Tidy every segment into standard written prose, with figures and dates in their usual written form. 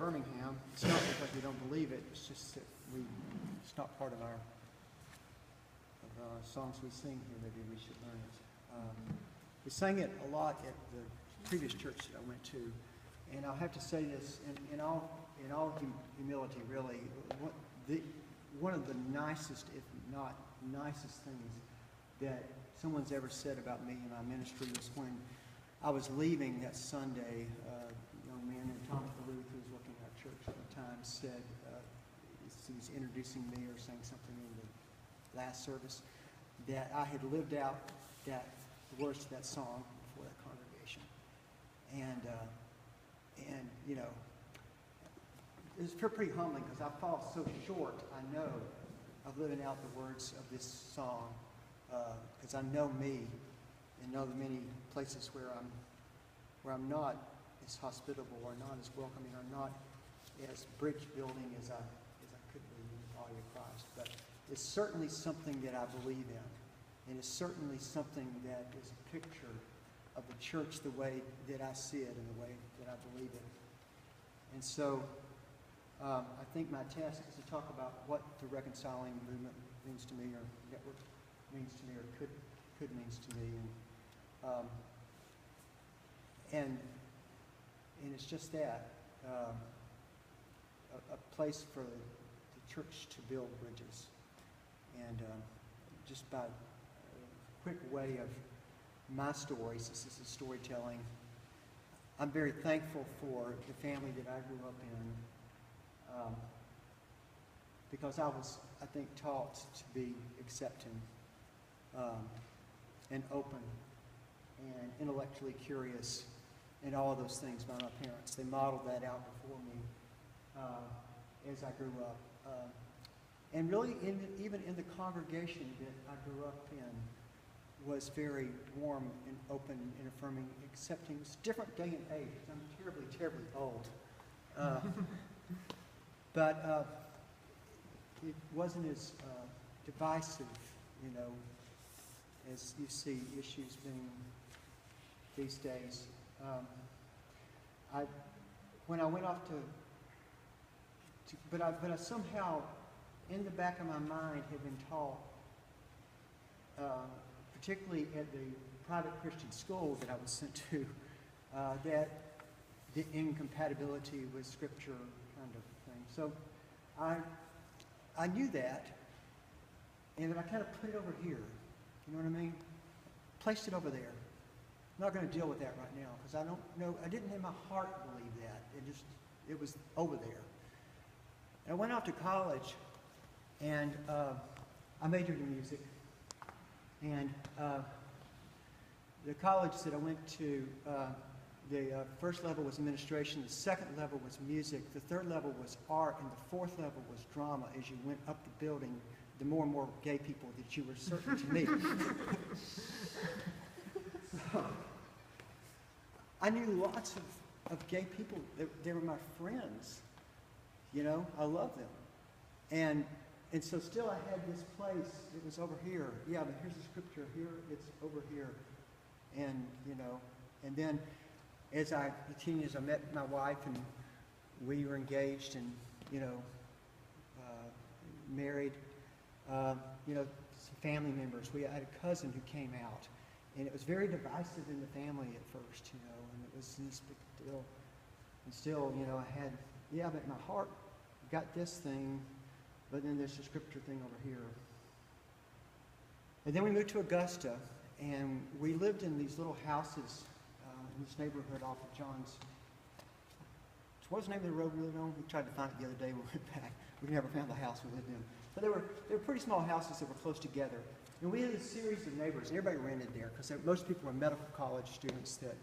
Birmingham. It's not because we don't believe it. It's just that it's not part of our songs we sing here. Maybe we should learn it. We sang it a lot at the previous church that I went to, and I'll have to say this in all humility, really. One of the nicest, if not nicest, things that someone's ever said about me and my ministry was when I was leaving that Sunday. A young man named Tom Caruth, who was working at our church at the time, said he was introducing me or saying something in the last service that I had lived out the words of that song before that congregation, and you know, it was pretty humbling because I fall so short. I know of living out the words of this song because I know me and know the many places where I'm not as hospitable or not as welcoming or not as bridge building as I could be in the body of Christ. But it's certainly something that I believe in, and it's certainly something that is a picture of the church the way that I see it and the way that I believe it. And so I think my task is to talk about what the reconciling movement means to me, or network means to me, or could means to me, and it's just that a place for the church to build bridges, and just by a quick way of my story, since this is storytelling, I'm very thankful for the family that I grew up in. Because I was, I think, taught to be accepting and open and intellectually curious and all those things by my parents. They modeled that out before me as I grew up. And really, even in the congregation that I grew up in was very warm and open and affirming, accepting. It's a different day and age. I'm terribly, terribly old. But it wasn't as divisive, you know, as you see issues being these days. When I went off but I somehow, in the back of my mind, had been taught, particularly at the private Christian school that I was sent to, that the incompatibility with Scripture kind of thing. So I knew that, and then I kind of put it over here. You know what I mean? Placed it over there. I'm not going to deal with that right now because I don't know. I didn't in my heart believe that. It was over there. And I went off to college, and I majored in music. And the college that I went to, the first level was administration, the second level was music, the third level was art, and the fourth level was drama. As you went up the building, the more and more gay people that you were certain to meet. So, I knew lots of gay people. They were my friends. You know, I loved them. And so still I had this place. It was over here. Yeah, but here's the Scripture. Here, it's over here. And, you know, and then as I continued, as I met my wife and we were engaged and, you know, married, you know, some family members. I had a cousin who came out, and it was very divisive in the family at first, you know, and it was this big deal. And still, you know, I had, yeah, but my heart got this thing, but then there's the Scripture thing over here. And then we moved to Augusta, and we lived in these little houses in this neighborhood off of John's. What was the name of the road we lived on? We tried to find it the other day when we went back. We never found the house we lived in. But they were pretty small houses that were close together. And we had a series of neighbors, and everybody rented there because most people were medical college students that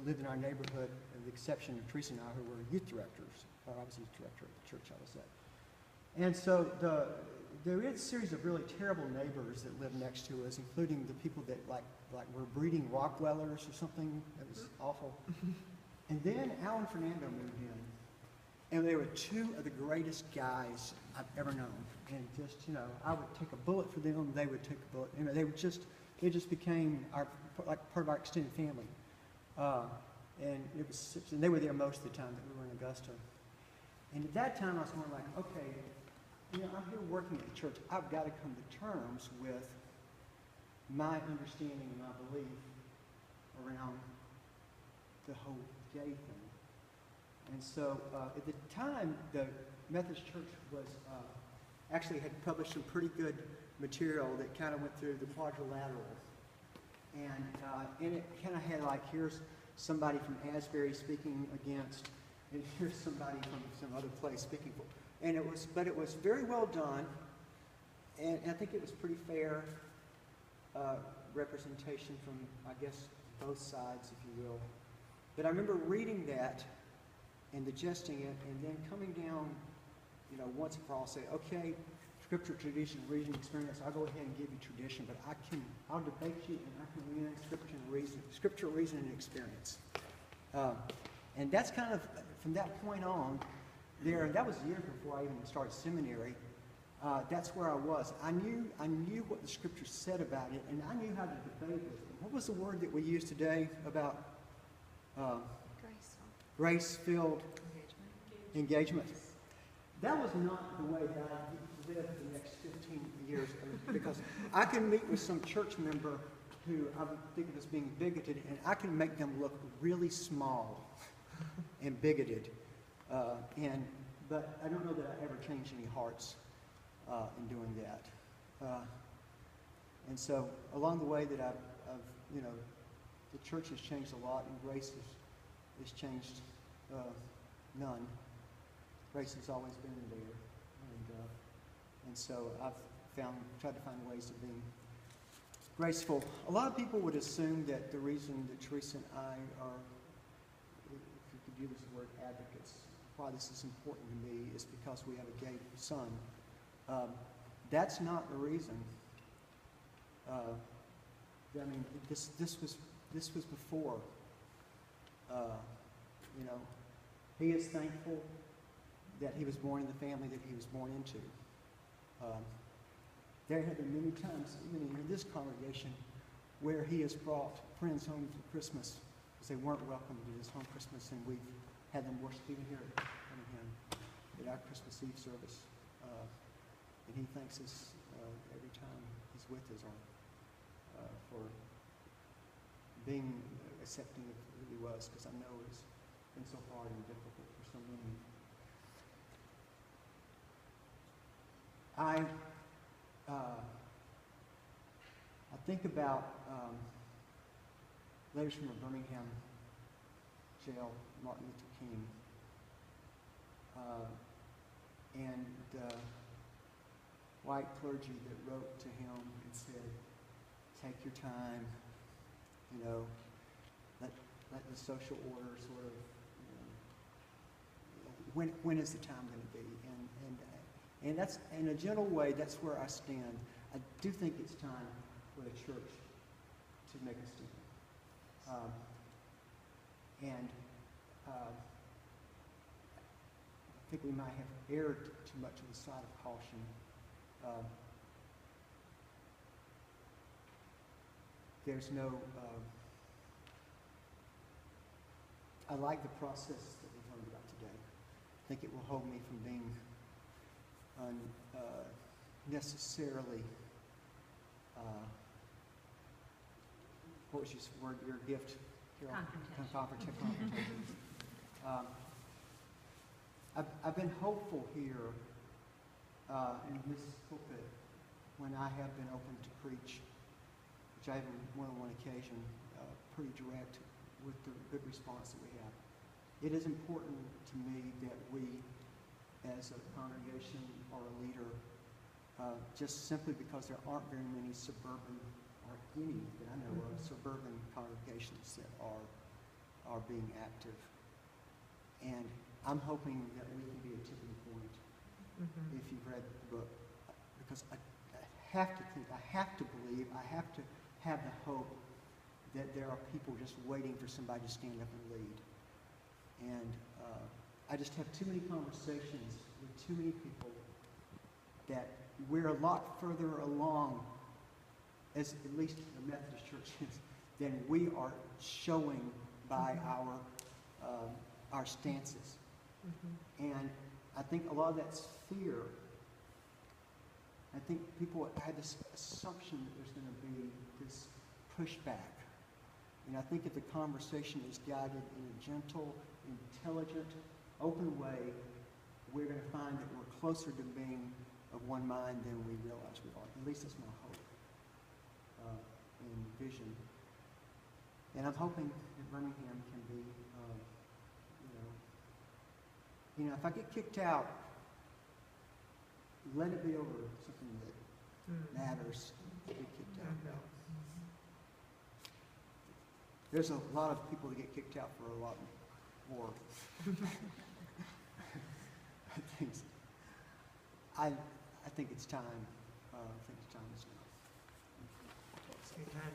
lived in our neighborhood, with the exception of Teresa and I, who were youth directors. I was youth director at the church I was at. And so there is a series of really terrible neighbors that lived next to us, including the people that like were breeding rock dwellers or something. That was awful. And then Al and Fernando moved in, and they were two of the greatest guys I've ever known. And just, you know, I would take a bullet for them, they would take a bullet. You know, they just became like part of our extended family. And they were there most of the time that we were in Augusta. And at that time, I was going like, okay, I'm here working at the church. I've got to come to terms with my understanding and my belief around the whole gay thing. And so at the time, the Methodist Church was actually had published some pretty good material that kind of went through the quadrilateral. And it kind of had like, here's somebody from Asbury speaking against, and here's somebody from some other place speaking for. And but it was very well done, and I think it was pretty fair representation from, I guess, both sides, if you will. But I remember reading that and digesting it, and then coming down, once and for all, say, okay, Scripture, tradition, reason, experience. I'll go ahead and give you tradition, but I'll debate you, and I can win Scripture, reason, and experience. And that's kind of from that point on. And that was years before I even started seminary. That's where I was. I knew what the Scripture said about it, and I knew how to debate it. What was the word that we used today about grace-filled engagement? That was not the way that I lived the next 15 years, because I can meet with some church member who I think of as being bigoted, and I can make them look really small and bigoted. But I don't know that I ever changed any hearts in doing that. And so along the way that I've the church has changed a lot, and grace has changed none. Grace has always been there, and so I've tried to find ways of being graceful. A lot of people would assume that the reason that Teresa and I are, if you could use the word advocates, why this is important to me is because we have a gay son. That's not the reason. I mean, this was before. He is thankful that he was born in the family that he was born into. There have been many times, even in this congregation, where he has brought friends home for Christmas because they weren't welcome to his home Christmas, and we've had them worship even here at our Christmas Eve service. And he thanks us every time he's with us for being accepting of who he was, because I know it's been so hard and difficult for so many. I think about letters from a Birmingham jail, Martin Luther King, and white clergy that wrote to him and said, take your time, let the social order sort of, when is the time going to be? And that's, in a gentle way, that's where I stand. I do think it's time for the church to make a stand. I think we might have erred too much on the side of caution. There's no, I like the process that we've learned about today. I think it will hold me from being unnecessarily, what was your gift? Confrontation. I've been hopeful here in this pulpit when I have been open to preach, which I have on more than one occasion, pretty direct with the good response that we have. It is important to me that we, as a congregation or a leader, just simply because there aren't very many suburban, or any that I know of, suburban congregations that are being active. And I'm hoping that we can be a tipping point, if you've read the book, because I have to think, I have to believe, I have to have the hope that there are people just waiting for somebody to stand up and lead. And I just have too many conversations with too many people that we're a lot further along, as at least the Methodist Church is, than we are showing by our stances. And I think a lot of that's fear. I think people had this assumption that there's going to be this pushback. And I think if the conversation is guided in a gentle, intelligent, open way, we're going to find that we're closer to being of one mind than we realize we are. At least that's my hope and vision. And I'm hoping that Birmingham can be, if I get kicked out, let it be over something that matters to get kicked out. There's a lot of people that get kicked out for a lot more things. I think it's time. I think it's time is now. Amen.